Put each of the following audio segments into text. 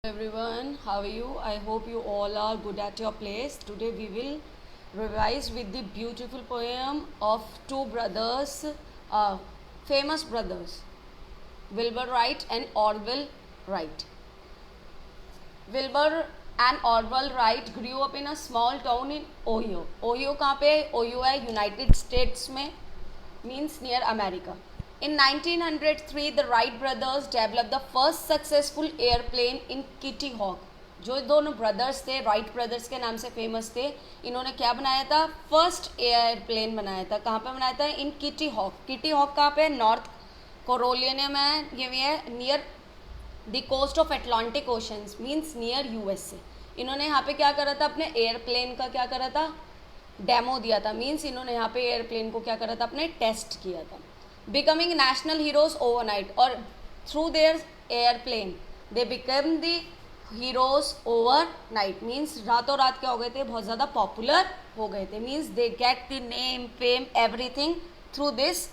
Everyone, how are you? I hope you all are good at your place. Today we will revise with the beautiful poem of two brothers, famous brothers, Wilbur Wright and Orville Wright. Wilbur and Orville Wright grew up in a small town in Ohio. Ohio कहाँ पे? Ohio है United states में, means near America. In 1903, the Wright brothers developed the first successful airplane in Kitty Hawk. जो दोनों brothers थे, Wright brothers के नाम से फेमस थे, इन्होंने क्या बनाया था? फर्स्ट एयरप्लेन बनाया था. कहाँ पे बनाया था? In Kitty Hawk. Kitty Hawk कहाँ पे? नॉर्थ कैरोलिना में. ये भी है near the coast of Atlantic oceans, means near USA. इन्होंने यहाँ पे क्या करा था? अपने एयरप्लेन का क्या करा था? डेमो दिया था. मीन्स इन्होंने यहाँ पे एयरप्लेन को क्या करा था? अपने टेस्ट किया था. बिकमिंग नेशनल हीरोज ओवरनाइट, और through their airplane they become the heroes overnight. Means रातों रात क्या हो गए थे? बहुत ज़्यादा पॉपुलर हो गए थे. Means they get the name, fame, everything through this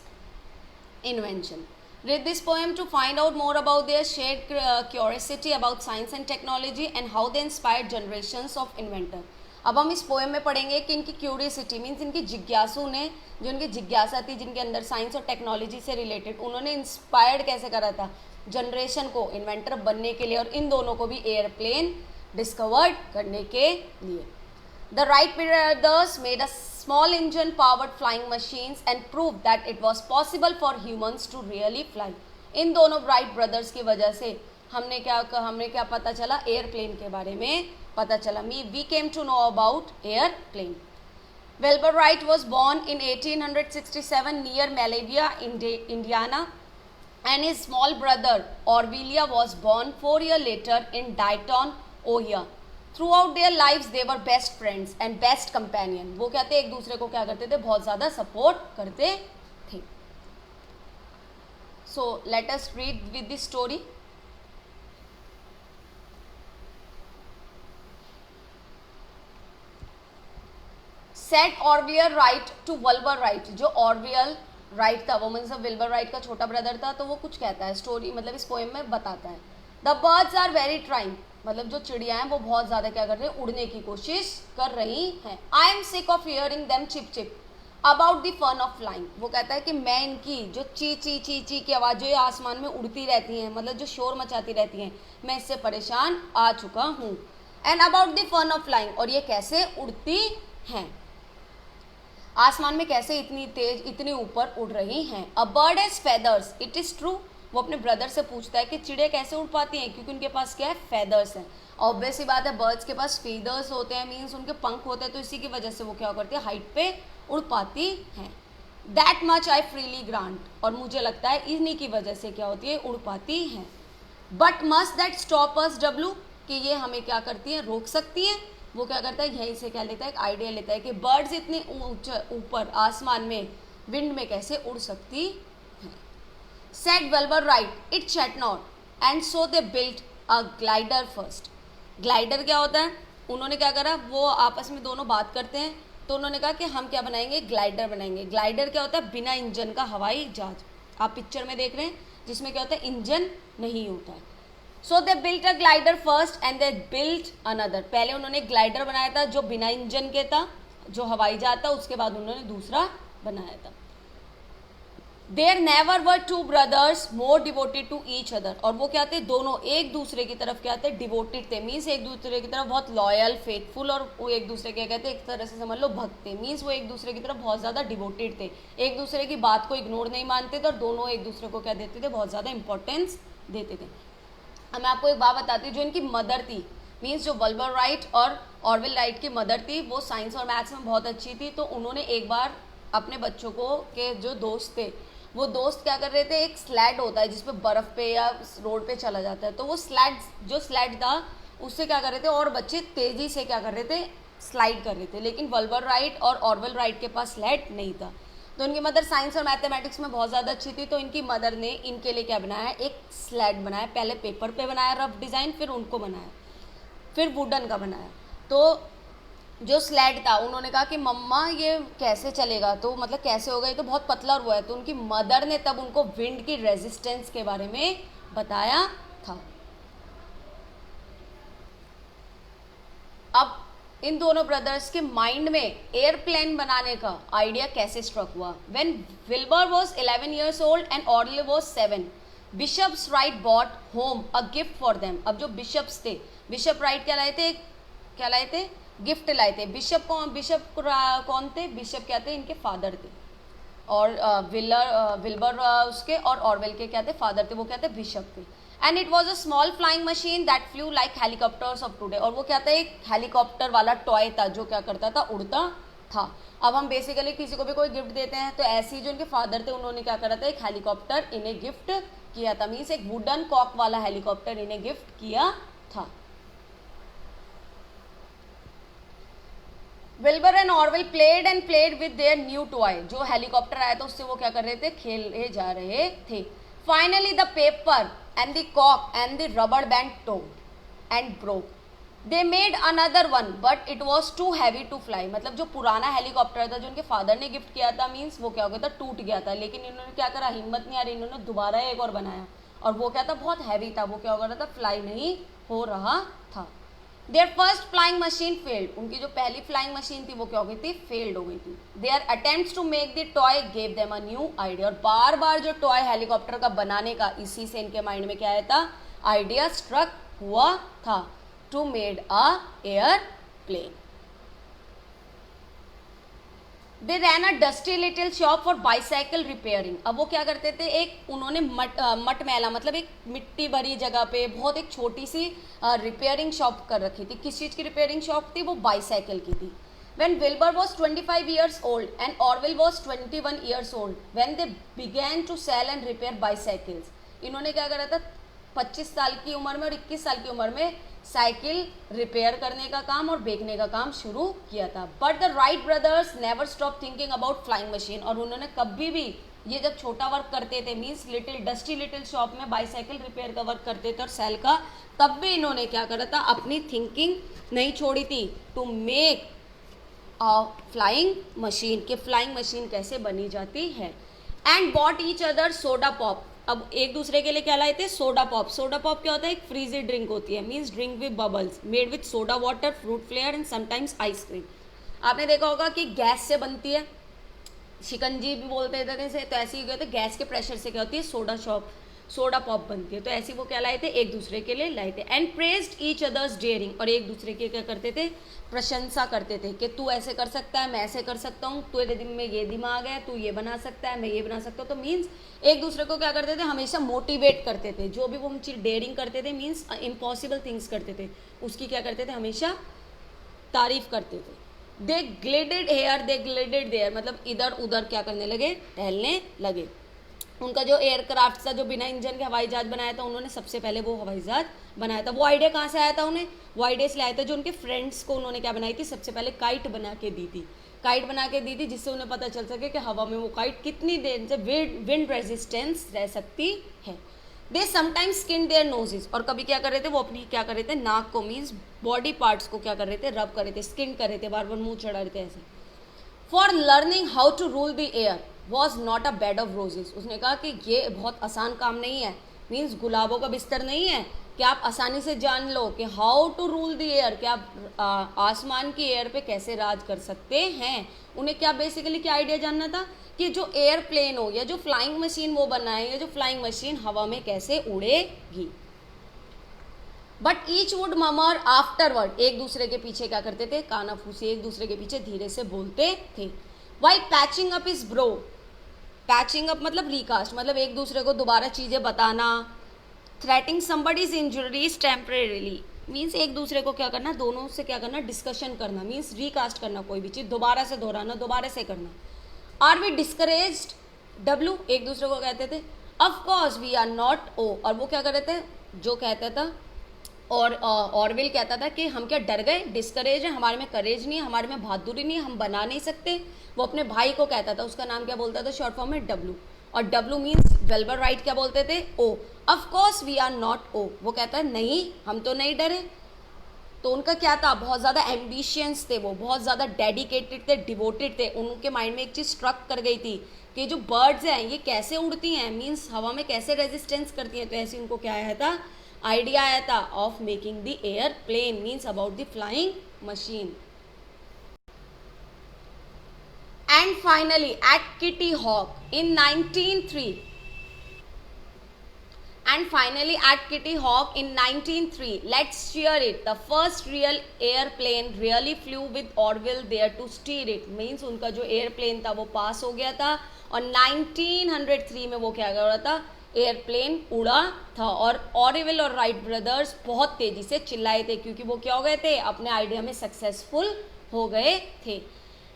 invention. Read this poem to find out more about their shared curiosity about science and technology and how they inspired generations of inventor. अब हम इस poem में पढ़ेंगे कि इनकी curiosity means इनकी जिज्ञासु ने, जो इनकी जिज्ञासा थी जिनके अंदर साइंस और टेक्नोलॉजी से रिलेटेड, उन्होंने इंस्पायर्ड कैसे करा था जनरेशन को इन्वेंटर बनने के लिए, और इन दोनों को भी एयरप्लेन डिस्कवर्ड करने के लिए. The Wright brothers made a small engine powered flying machines and proved that it was possible for humans to really fly. इन दोनों Wright brothers की वजह से हमने क्या पता चला? एयरप्लेन के बारे में पता चला. We came to know about airplane. Wilbur Wright was born in 1867 near Malavia, Indiana, and his small brother Orville was born 4 years later in Dayton, Ohio. Throughout their lives they were best friends and best companion. वो क्या थे? एक दूसरे को क्या करते थे? बहुत ज़्यादा सपोर्ट करते थे. So let us read with the story. Said Orville Wright to Wilbur Wright. जो Orville Wright था वो मतलब विल्बर राइट का छोटा ब्रदर था, तो वो कुछ कहता है, स्टोरी मतलब इस पोएम में बताता है. The birds are very trying, मतलब जो चिड़िया हैं वो बहुत ज़्यादा क्या कर रही हैं? उड़ने की कोशिश कर रही हैं. I am sick of hearing them chip chip about the fun of flying. वो कहता है कि मैं इनकी जो ची ची ची ची की आवाज़ जो ये आसमान में उड़ती रहती हैं, मतलब जो शोर मचाती रहती हैं, मैं इससे परेशान आ चुका हूँ. And about the fun of flying, और ये कैसे उड़ती हैं, आसमान में कैसे इतनी तेज इतनी ऊपर उड़ रही हैं. A bird has feathers it is true. वो अपने ब्रदर से पूछता है कि चिड़िया कैसे उड़ पाती हैं, क्योंकि उनके पास क्या है? फेदर्स हैं. ऑब्वियस ही बात है, बर्ड्स के पास फेदर्स होते हैं, मीन्स उनके पंख होते हैं, तो इसी की वजह से वो क्या करती है? हाइट पे उड़ पाती हैं. That much I freely grant, और मुझे लगता है इन्हीं की वजह से क्या होती है? उड़ पाती हैं. But must that stop us W, कि ये हमें क्या करती हैं? रोक सकती हैं. वो क्या करता है? यहीं से क्या लेता है? एक आइडिया लेता है कि बर्ड्स इतनी ऊपर आसमान में विंड में कैसे उड़ सकती हैं. Said Wilbur right it chat not, and so they built a glider first. Glider क्या होता है? उन्होंने क्या करा? वो आपस में दोनों बात करते हैं, तो उन्होंने कहा कि हम क्या बनाएंगे? ग्लाइडर बनाएंगे. ग्लाइडर क्या होता है? बिना इंजन का हवाई जहाज. आप पिक्चर में देख रहे हैं जिसमें क्या होता है? इंजन नहीं होता है. So they built a glider first and they built another. पहले उन्होंने ग्लाइडर बनाया था जो बिना इंजन के था, जो हवाई जहाज था, उसके बाद उन्होंने दूसरा बनाया था. There never were two brothers more devoted to each other. और वो क्या थे? दोनों एक दूसरे की तरफ क्या थे? डिवोटेड थे. मीन्स एक दूसरे की तरफ बहुत लॉयल, फेथफुल, और वो एक दूसरे के कहते एक तरह से समझ लो भक्त थे. मीन्स वो एक दूसरे की तरफ बहुत ज़्यादा डिवोटेड थे, एक दूसरे की बात को इग्नोर नहीं मानते थे, और दोनों एक दूसरे को क्या देते थे? बहुत ज़्यादा इंपॉर्टेंस देते थे. मैं आपको एक बात बताती हूँ. जो इनकी मदर थी, मीन्स जो विल्बर राइट और ऑरविल राइट की मदर थी, वो साइंस और मैथ्स में बहुत अच्छी थी. तो उन्होंने एक बार अपने बच्चों को के जो दोस्त थे, वो दोस्त क्या कर रहे थे? एक स्लैड होता है जिसपे बर्फ़ पे या रोड पे चला जाता है, तो वो स्लैड था उससे क्या कर रहे थे? और बच्चे तेज़ी से क्या कर रहे थे? स्लाइड कर रहे थे. लेकिन विल्बर राइट और ऑरविल राइट के पास स्लैड नहीं था. तो उनकी मदर साइंस और मैथमेटिक्स में बहुत ज़्यादा अच्छी थी, तो इनकी मदर ने इनके लिए क्या बनाया? एक स्लैड बनाया. पहले पेपर पे बनाया रफ डिज़ाइन, फिर उनको बनाया, फिर वुडन का बनाया. तो जो स्लैड था, उन्होंने कहा कि मम्मा ये कैसे चलेगा? तो मतलब कैसे होगा? ये तो बहुत पतला हुआ है. तो उनकी मदर ने तब उनको विंड की रेजिस्टेंस के बारे में बताया था. अब इन दोनों ब्रदर्स के माइंड में एयरप्लेन बनाने का आइडिया कैसे स्ट्रक हुआ? When Wilbur was 11 years old and Orville was 7, Bishop's Wright bought home a gift for them. अब जो बिशप्स थे, बिशप राइट क्या लाए थे? गिफ्ट लाए थे। बिशप कौन थे? बिशप क्या थे? इनके फादर थे। और विल्बर उसके और ऑर्वेल के क्या थे? फादर थे। वो क्या थे? बिशप थे। And it was a small flying machine that flu like helicopters of today. और वो क्या था? एक हेलीकॉप्टर वाला टॉय था जो क्या करता था? उड़ता था। अब हम बेसिकली किसी को भी कोई गिफ्ट देते हैं तो ऐसे ही जो उनके फादर थे उन्होंने क्या करा था? एक हेलीकॉप्टर इन्हें गिफ्ट किया था। मीन्स एक वुडन कॉक वाला हेलीकॉप्टर इन्हें गिफ्ट किया था। Wilbur and Orwell played with their new toy. जो हेलीकॉप्टर आया था उससे वो क्या कर रहे थे? खेले जा रहे थे। Finally the paper and the कॉक and the rubber band toy and broke. They made another one but it was too heavy to fly. मतलब जो पुराना हेलीकॉप्टर था जो उनके फादर ने गिफ्ट किया था, मीन्स वो क्या हो गया था? टूट गया था। लेकिन इन्होंने क्या करा? हिम्मत नहीं आ रही, इन्होंने दोबारा एक और बनाया। और वो क्या था? बहुत हैवी था। वो क्या हो रहा था? फ्लाई नहीं हो रहा था। Their first flying machine failed. उनकी जो पहली फ्लाइंग मशीन थी वो क्या हो गई थी? फेल्ड हो गई थी। Their attempts to make the toy gave them a new idea. और बार बार जो टॉय हेलीकॉप्टर का बनाने का, इसी से इनके माइंड में क्या आया था? आइडिया स्ट्रक हुआ था to made a airplane. They ran a dusty little shop for bicycle repairing. अब वो क्या करते थे? एक उन्होंने मट मैला मतलब एक मिट्टी भरी जगह पे बहुत एक छोटी सी रिपेयरिंग शॉप कर रखी थी। किस चीज़ की रिपेयरिंग शॉप थी? वो बाईसाइकिल की थी। When Wilbur was 25 years old and Orville was 21 years old, when they began to sell and repair bicycles, इन्होंने क्या करा था? 25 साल की उम्र में और 21 साल की उम्र में साइकिल रिपेयर करने का काम और बेचने का काम शुरू किया था। But the Wright brothers never stop thinking about flying machine. और उन्होंने कभी भी ये जब छोटा वर्क करते थे, मीन्स डस्टी लिटिल शॉप में बाईसाइकिल रिपेयर का वर्क करते थे और सेल का, तब भी इन्होंने क्या करा था? अपनी थिंकिंग नहीं छोड़ी थी टू मेक फ्लाइंग मशीन, के फ्लाइंग मशीन कैसे बनी जाती है। And bought each other soda pop. अब एक दूसरे के लिए क्या लाए थे? Soda pop. सोडा पॉप क्या होता है? एक फ्रीजी ड्रिंक होती है, means drink with bubbles made with soda water, fruit flavour and sometimes ice cream. आपने देखा होगा कि गैस से बनती है, शिकंजी भी बोलते थे इसे, तो ऐसे ही गए थे गैस के प्रेशर से क्या होती है? सोडा पॉप बनती है। तो ऐसे वो क्या लाए थे? एक दूसरे के लिए लाए थे। And praised each other's daring. और एक दूसरे के क्या करते थे? प्रशंसा करते थे कि तू ऐसे कर सकता है, मैं ऐसे कर सकता हूँ, तेरे दिन में ये दिमाग है, तू ये बना सकता है, मैं ये बना सकता हूँ। तो मीन्स एक दूसरे को क्या करते थे? हमेशा मोटिवेट करते थे। जो भी वो हम चीज डेयरिंग करते थे, मीन्स इम्पॉसिबल थिंग्स करते थे, उसकी क्या करते थे? हमेशा तारीफ करते थे। दे ग्लिडेड हेयर, दे ग्लिडेड देयर, मतलब इधर उधर क्या करने लगे? टहलने लगे। उनका जो एयरक्राफ्ट था, जो बिना इंजन के हवाई जहाज बनाया था, उन्होंने सबसे पहले वो हवाई जहाज बनाया था। वो आइडिया कहाँ से आया था उन्हें? वो आइडिया से आया था जो उनके फ्रेंड्स को उन्होंने क्या बनाई थी? सबसे पहले काइट बना के दी थी। काइट बना के दी थी जिससे उन्हें पता चल सके कि हवा में वो काइट कितनी देर से विंड रेजिस्टेंस रह सकती है। They sometimes skin their noses. और कभी क्या कर रहे थे? वो अपनी क्या कर रहे थे? नाक को, मीन्स बॉडी पार्ट्स को क्या कर रहे थे? रब कर रहे थे, स्किन कर रहे थे, बार बार मुंह चढ़ा रहे थे ऐसे। For learning how to rule the air was not a bed of roses. उसने कहा कि ये बहुत आसान काम नहीं है, मीन्स गुलाबों का बिस्तर नहीं है कि आप आसानी से जान लो कि how to rule the air, कि आप आसमान की एयर पे कैसे राज कर सकते हैं। उन्हें क्या बेसिकली क्या आइडिया जानना था? कि जो एयरप्लेन हो या जो फ्लाइंग मशीन वो बनाए, या जो फ्लाइंग मशीन हवा में कैसे उड़ेगी। But each would murmur afterward. एक दूसरे के पीछे क्या करते थे? कानाफूसी एक दूसरे के पीछे धीरे से बोलते थे। While patching up is bro. Patching up मतलब रिकास्ट, मतलब एक दूसरे को दोबारा चीज़ें बताना। Treating somebody's injuries temporarily, means एक दूसरे को क्या करना? दोनों से क्या करना? डिस्कशन करना, मीन्स रिकास्ट करना, कोई भी चीज़ दोबारा से दोहराना, दोबारा से करना। Are we discouraged? डब्ल्यू एक दूसरे को कहते थे। ऑफकोर्स वी आर नॉट ओ। और वो क्या कर रहे थे? जो कहता था और ऑरवेल कहता था कि हम क्या डर गए? डिस्करेज है, हमारे में करेज नहीं है, हमारे में बहादुरी नहीं है, हम बना नहीं सकते। वो अपने भाई को कहता था, उसका नाम क्या बोलता था? शॉर्ट फॉर्म में डब्ल्यू। और डब्ल्यू मीन्स विल्बर राइट क्या बोलते थे? O. Of course we are not O. वो कहता है नहीं, हम तो नहीं डरे। तो उनका क्या था? बहुत ज़्यादा एम्बिशियंस थे, वो बहुत ज़्यादा डेडिकेटेड थे, डिवोटेड थे। उनके माइंड में एक चीज़ स्ट्रक कर गई थी कि जो बर्ड्स हैं ये कैसे उड़ती हैं, मीन्स हवा में कैसे रेजिस्टेंस करती हैं। तो ऐसे उनको क्या आया था? आइडिया आया था of making the airplane, means about the flying machine. And finally, at Kitty Hawk in 1903. And finally, at Kitty Hawk in 1903, let's cheer it. The first real airplane really flew with Orville there to steer it. Means उनका जो airplane था वो पास हो गया था और 1903 में वो क्या कर रहा था, एयरप्लेन उड़ा था. और ऑरिविल और राइट ब्रदर्स बहुत तेजी से चिल्लाए थे क्योंकि वो क्या हो गए थे, अपने आइडिया में सक्सेसफुल हो गए थे.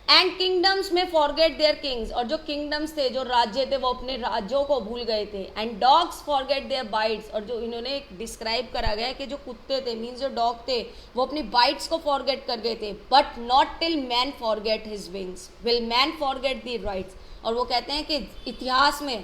एंड किंगडम्स में फॉरगेट देयर किंग्स, और जो किंगडम्स थे, जो राज्य थे, वो अपने राज्यों को भूल गए थे. And dogs forget their bites, और जो इन्होंने डिस्क्राइब करा गया है कि जो कुत्ते थे, मीन्स जो डॉग थे, वो अपनी बाइट्स को फॉरगेट कर गए थे. But not till man forget his wings will man forget the rights. और वो कहते हैं कि इतिहास में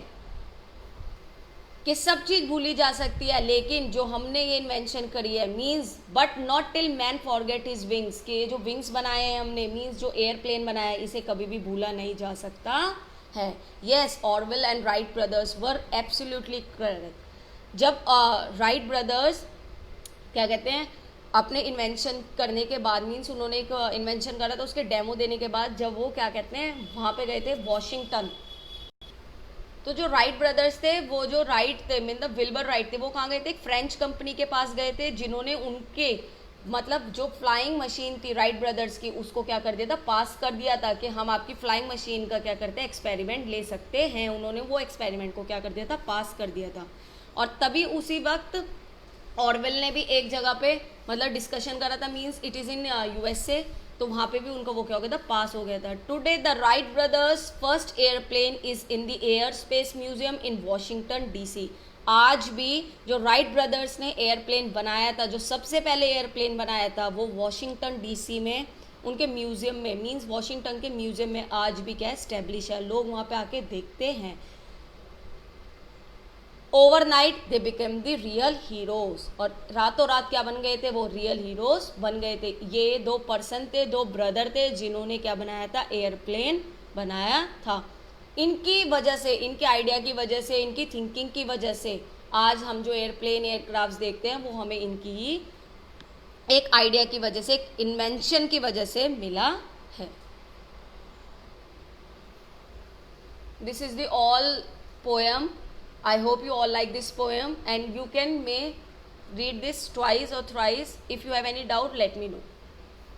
कि सब चीज़ भूली जा सकती है, लेकिन जो हमने ये इन्वेंशन करी है, means but not till man forget his wings, कि ये जो विंग्स बनाए हैं हमने, मीन्स जो एयरप्लेन बनाया है, इसे कभी भी भूला नहीं जा सकता है. Yes, Orwell and Wright brothers were absolutely correct. जब राइट ब्रदर्स क्या कहते हैं, अपने इन्वेंशन करने के बाद, मीन्स उन्होंने एक इन्वेंशन करा था, उसके डेमो देने के बाद जब वो क्या कहते हैं वहाँ पे गए थे वॉशिंगटन, तो जो राइट ब्रदर्स थे, वो जो राइट थे, मतलब विल्बर राइट थे, वो कहाँ गए थे, एक फ्रेंच कंपनी के पास गए थे, जिन्होंने उनके मतलब जो फ्लाइंग मशीन थी राइट ब्रदर्स की, उसको क्या कर दिया था, पास कर दिया था कि हम आपकी फ्लाइंग मशीन का क्या करते हैं, एक्सपेरिमेंट ले सकते हैं. उन्होंने वो एक्सपेरिमेंट को क्या कर दिया था, पास कर दिया था. और तभी उसी वक्त ऑरवेल ने भी एक जगह पे मतलब डिस्कशन करा था, means it is in USA, तो वहाँ पे भी उनका वो क्या हो गया था, पास हो गया था. Today the Wright brothers first airplane is in the air space museum in Washington DC. आज भी जो राइट ब्रदर्स ने एयरप्लेन बनाया था, जो सबसे पहले एयरप्लेन बनाया था, वो वॉशिंगटन डीसी में उनके म्यूजियम में, मीन्स वॉशिंगटन के म्यूजियम में आज भी क्या स्टैब्लिश है, लोग वहाँ पे आके देखते हैं. Overnight they become the real heroes, और रातों रात क्या बन गए थे, वो रियल हीरोज बन गए थे. ये दो पर्सन थे, दो ब्रदर थे, जिन्होंने क्या बनाया था, एयरप्लेन बनाया था. इनकी वजह से, इनके आइडिया की वजह से, इनकी थिंकिंग की वजह से आज हम जो एयरप्लेन एयरक्राफ्ट देखते हैं, वो हमें इनकी ही एक आइडिया की वजह से, एक इन्वेंशन की वजह से मिला है. This is the all poem. I hope you all like this poem, and you may read this twice or thrice. If you have any doubt, let me know.